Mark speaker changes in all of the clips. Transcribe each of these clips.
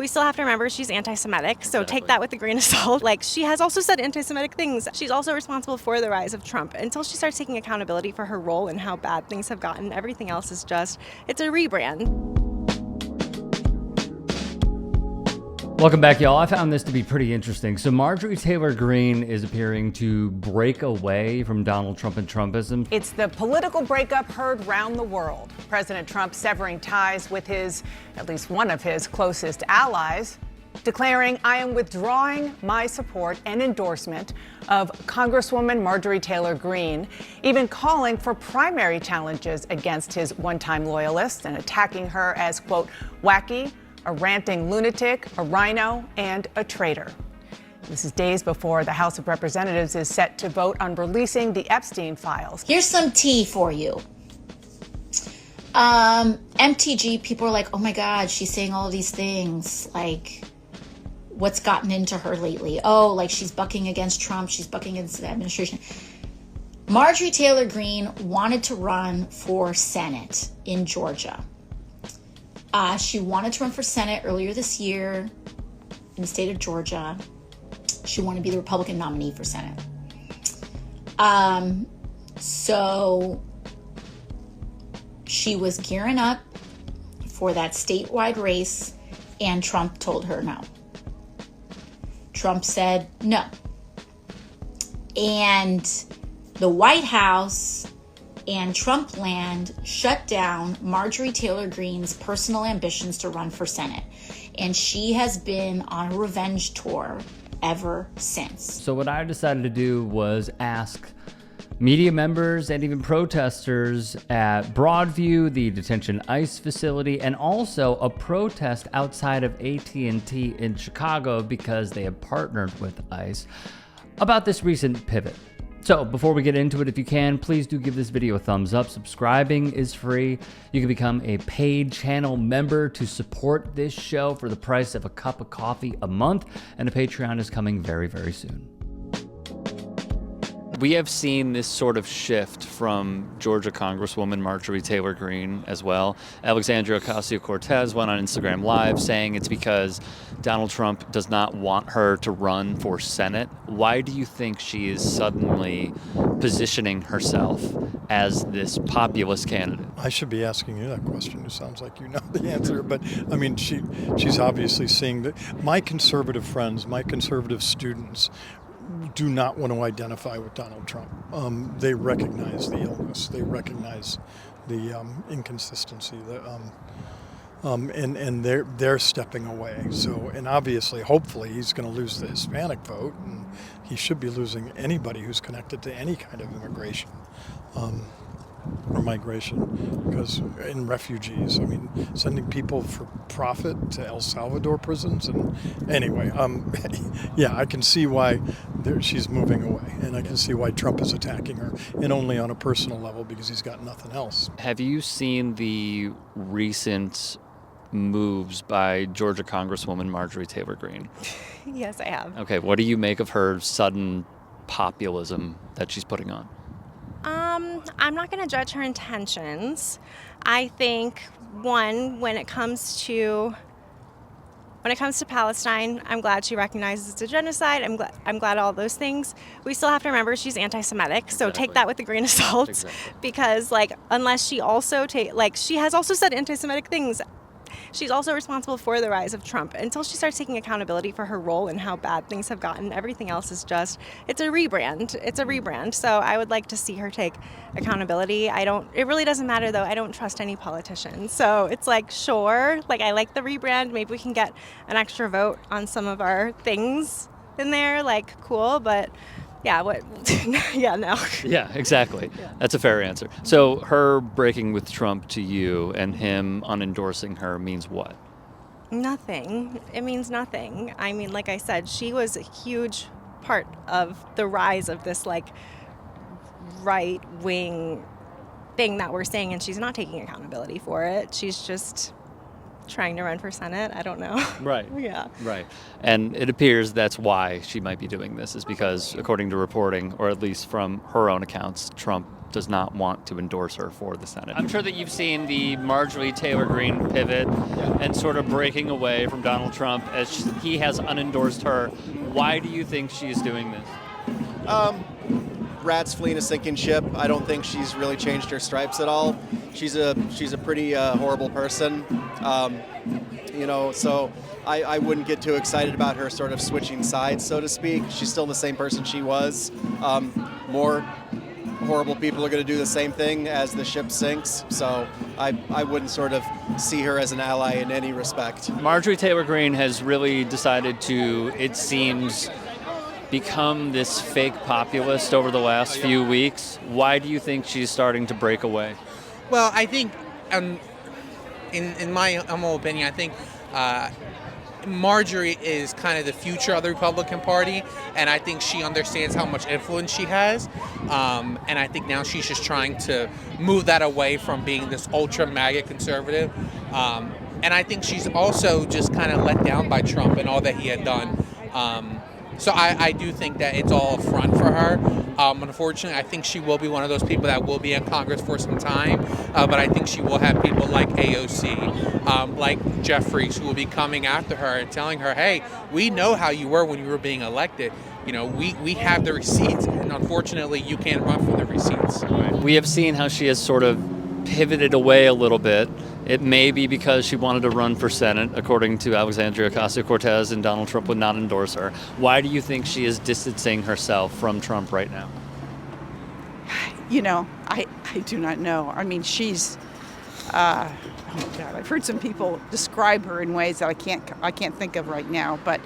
Speaker 1: We still have to remember she's anti-Semitic, so take that with a grain of salt. Like, she has also said anti-Semitic things. She's also responsible for the rise of Trump. Until she starts taking accountability for her role and how bad things have gotten, everything else is just, it's a rebrand.
Speaker 2: Welcome back, y'all. I found this to be pretty interesting. So Marjorie Taylor Greene is appearing to break away from Donald Trump and Trumpism.
Speaker 3: It's the political breakup heard round the world. President Trump severing ties with at least one of his closest allies, declaring, "I am withdrawing my support and endorsement of Congresswoman Marjorie Taylor Greene," even calling for primary challenges against his one-time loyalists and attacking her as, quote, wacky, a ranting lunatic, a rhino, and a traitor. This is days before the House of Representatives is set to vote on releasing the Epstein files.
Speaker 4: Here's some tea for you. MTG, people are like, oh my God, she's saying all of these things. Like, what's gotten into her lately? Oh, like she's bucking against Trump. She's bucking against the administration. Marjorie Taylor Greene wanted to run for Senate in Georgia. She wanted to run for Senate earlier this year in the state of Georgia. She wanted to be the Republican nominee for Senate. So she was gearing up for that statewide race, and Trump told her no. Trump said no. And the White House and Trump land shut down Marjorie Taylor Greene's personal ambitions to run for Senate. And she has been on a revenge tour ever since.
Speaker 2: So what I decided to do was ask media members and even protesters at Broadview, the detention ICE facility, and also a protest outside of AT&T in Chicago because they have partnered with ICE about this recent pivot. So before we get into it, if you can, please do give this video a thumbs up. Subscribing is free. You can become a paid channel member to support this show for the price of a cup of coffee a month, and a Patreon is coming very, very soon. We have seen this sort of shift from Georgia Congresswoman Marjorie Taylor Greene as well. Alexandria Ocasio-Cortez went on Instagram Live saying it's because Donald Trump does not want her to run for Senate. Why do you think she is suddenly positioning herself as this populist candidate?
Speaker 5: I should be asking you that question. It sounds like you know the answer, but I mean, she's obviously seeing that. My conservative friends, my conservative students do not want to identify with Donald Trump. They recognize the illness. They recognize the inconsistency. And they're stepping away. So, and obviously, hopefully, he's going to lose the Hispanic vote, and he should be losing anybody who's connected to any kind of immigration. Or migration, because in refugees, I mean, sending people for profit to El Salvador prisons, and anyway, yeah, I can see why she's moving away, and I can see why Trump is attacking her, and only on a personal level because he's got nothing else.
Speaker 2: Have you seen the recent moves by Georgia Congresswoman Marjorie Taylor Greene?
Speaker 1: Yes, I have.
Speaker 2: Okay, what do you make of her sudden populism that she's putting on?
Speaker 1: I'm not going to judge her intentions. I think, one, when it comes to Palestine, I'm glad she recognizes it's a genocide. I'm glad all those things. We still have to remember she's anti-Semitic, so take that with a grain of salt. Because, like, unless she also she has also said anti-Semitic things. She's also responsible for the rise of Trump. Until she starts taking accountability for her role and how bad things have gotten, everything else is just, it's a rebrand. It's a rebrand. So I would like to see her take accountability. It really doesn't matter though. I don't trust any politicians. So it's like, sure, like I like the rebrand. Maybe we can get an extra vote on some of our things in there. Like, cool, but yeah, what? Yeah, no.
Speaker 2: Yeah, exactly.
Speaker 1: Yeah.
Speaker 2: That's a fair answer. So her breaking with Trump to you and him unendorsing her means what?
Speaker 1: Nothing. It means nothing. I mean, like I said, she was a huge part of the rise of this like right-wing thing that we're saying, and she's not taking accountability for it. She's just trying to run for Senate. I don't know.
Speaker 2: Right.
Speaker 1: Yeah.
Speaker 2: Right. And it appears that's why she might be doing this, is because, according to reporting, or at least from her own accounts, Trump does not want to endorse her for the Senate. I'm sure that you've seen the Marjorie Taylor Greene pivot and sort of breaking away from Donald Trump as he has unendorsed her. Why do you think she's doing this?
Speaker 6: Rats fleeing a sinking ship. I don't think she's really changed her stripes at all. She's a pretty horrible person. So I wouldn't get too excited about her sort of switching sides, so to speak. She's still the same person she was. More horrible people are going to do the same thing as the ship sinks. So I wouldn't sort of see her as an ally in any respect.
Speaker 2: Marjorie Taylor Greene has really decided to, it seems, become this fake populist over the last few weeks. Why do you think she's starting to break away?
Speaker 7: Well, I think, in my humble opinion, I think Marjorie is kind of the future of the Republican Party, and I think she understands how much influence she has, and I think now she's just trying to move that away from being this ultra MAGA conservative, and I think she's also just kind of let down by Trump and all that he had done. So I do think that it's all a front for her. Unfortunately, I think she will be one of those people that will be in Congress for some time, but I think she will have people like AOC, like Jeffries, who will be coming after her and telling her, hey, we know how you were when you were being elected. We have the receipts, and unfortunately, you can't run from the receipts.
Speaker 2: We have seen how she has sort of pivoted away a little bit. It may be because she wanted to run for Senate, according to Alexandria Ocasio-Cortez, and Donald Trump would not endorse her. Why do you think she is distancing herself from Trump right now?
Speaker 8: I do not know. I mean, she's, oh God, I've heard some people describe her in ways that I can't think of right now, but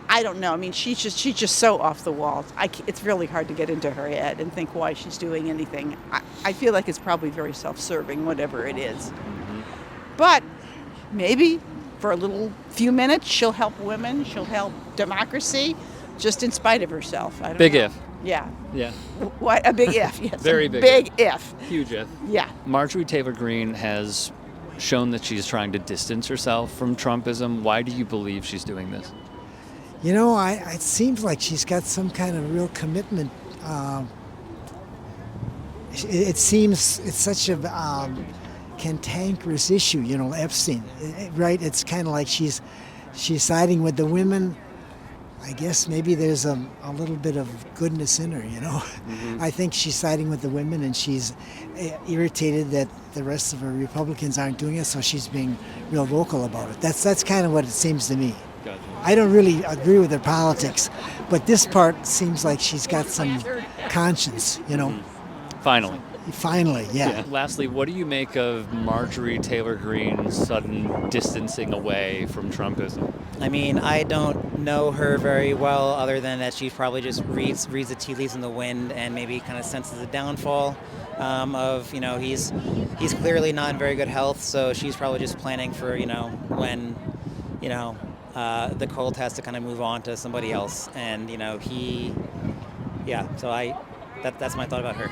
Speaker 8: I don't know. I mean, she's just so off the wall. It's really hard to get into her head and think why she's doing anything. I feel like it's probably very self-serving, whatever it is. Mm-hmm. But maybe for a few minutes, she'll help women, she'll help democracy, just in spite of herself. I don't
Speaker 2: Big
Speaker 8: know.
Speaker 2: if.
Speaker 8: Yeah.
Speaker 2: Yeah.
Speaker 8: What a big if. Yes.
Speaker 2: Very big.
Speaker 8: Big if.
Speaker 2: Huge if.
Speaker 8: Yeah.
Speaker 2: Marjorie Taylor Greene has shown that she's trying to distance herself from Trumpism. Why do you believe she's doing this?
Speaker 9: It seems like she's got some kind of real commitment. It seems it's such a cantankerous issue, Epstein, right? It's kind of like she's siding with the women. I guess maybe there's a little bit of goodness in her, Mm-hmm. I think she's siding with the women, and she's irritated that the rest of her Republicans aren't doing it, so she's being real vocal about it. That's kind of what it seems to me.
Speaker 2: Gotcha.
Speaker 9: I don't really agree with her politics, but this part seems like she's got some conscience,
Speaker 2: Finally,
Speaker 9: yeah.
Speaker 2: Lastly, what do you make of Marjorie Taylor Greene's sudden distancing away from Trumpism?
Speaker 10: I mean, I don't know her very well, other than that she probably just reads the tea leaves in the wind and maybe kind of senses the downfall of, he's clearly not in very good health, so she's probably just planning for, when, the cult has to kind of move on to somebody else, and, so that's my thought about her.